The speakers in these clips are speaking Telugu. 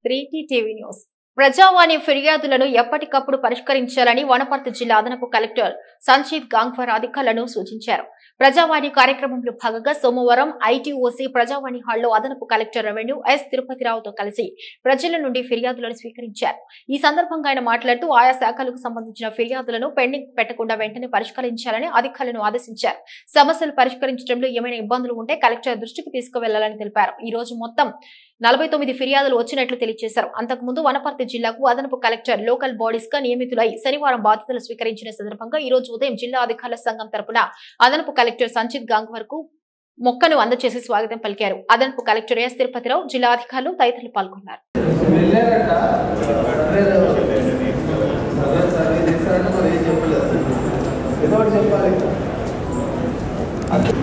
3T టీవీ న్యూస్ ప్రజావాణి ఫిర్యాదులను ఎప్పటికప్పుడు పరిష్కరించాలని వనపర్తి జిల్లా అదనపు కలెక్టర్ సంజీవ్ గాంగ్వార్ అధికారులను సూచించారు. ప్రజావాణి కార్యక్రమంలో భాగంగా సోమవారం ఐటీఓసీ ప్రజావాణి హాల్లో అదనపు కలెక్టర్ రెవెన్యూ ఎస్ తిరుపతిరావుతో కలిసి ప్రజల నుండి ఫిర్యాదులను స్వీకరించారు. ఈ సందర్భంగా ఆయన మాట్లాడుతూ ఆయా శాఖలకు సంబంధించిన ఫిర్యాదులను పెండింగ్ పెట్టకుండా వెంటనే పరిష్కరించాలని అధికారులను ఆదేశించారు. సమస్యలు పరిష్కరించడంలో ఏమైనా ఇబ్బందులు ఉంటే కలెక్టర్ దృష్టికి తీసుకువెళ్లాలని తెలిపారు. ఈ రోజు మొత్తం 49 ఫిర్యాదులు వచ్చినట్లు తెలియజేశారు. అంతకుముందు వనపర్తి జిల్లాకు అదనపు కలెక్టర్ లోకల్ బాడీస్ గా నియమితులై శనివారం బాధ్యతలు స్వీకరించిన సందర్భంగా ఈ రోజు ఉదయం జిల్లా అధికారుల సంఘం తరపున అదనపు కలెక్టర్ సంజీవ్ గాంగ్వార్ కు మొక్కను అందజేసి స్వాగతం పలికారు. అదనపు కలెక్టర్ ఎస్ తిరుపతిరావు, జిల్లా అధికారులు తదితరులు పాల్గొన్నారు.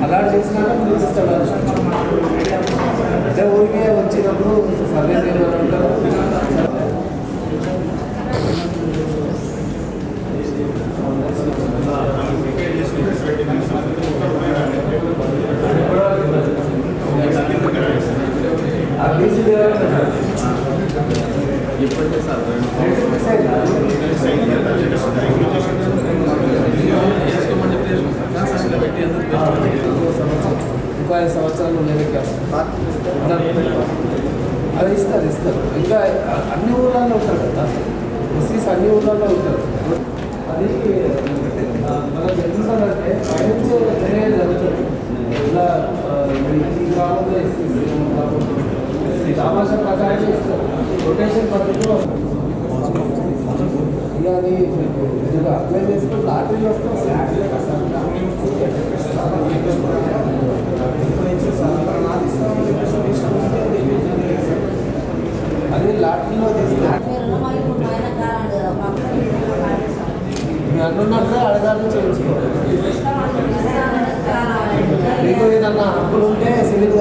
అలాట్ చేసినాక అంటే ఊరికే వచ్చినప్పుడు సర్వే చేయమని ఉంటారు. ఇంకో 5 సంవత్సరాలు ఉండేది అది ఇస్తారు. ఇంకా అన్ని ఊర్లలో ఉంటారు కదా, ఎస్సీస్ అన్ని ఊర్లలో ఉంటారు. అది మనకు ఎందుకంటే పైనుంచి జరిగేది జరుగుతుంది. ఇలా ఈ గ్రామంలో ఎస్సీస్ ఈ రామాష ప్రకారం ఇస్తారు. రొటేషన్ పద్ధతిలో ఇక అది అప్లై చేసుకుని లాటరీలు వస్తే అది లాటరీలో తీస్తే అన్నున్నట్లే అడగాలి, చేయించుకోవాలి. మీకు ఏదన్నా అప్పులు ఉంటే సివిల్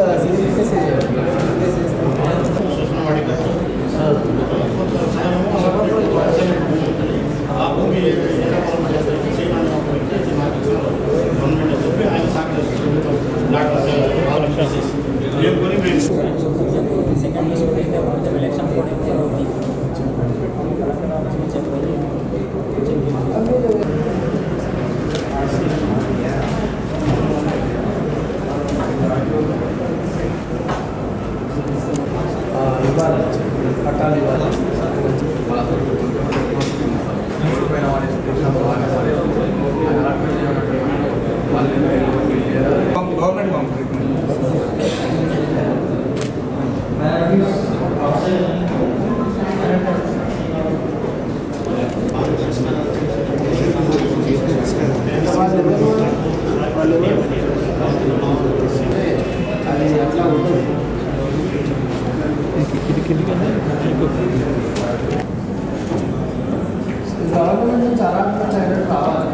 ఇవ్వాలి, పట్టాలు ఇవ్వాలి. అది అట్లా ఉంటుంది. గవర్నమెంట్ నుంచి చాలా కావాలి.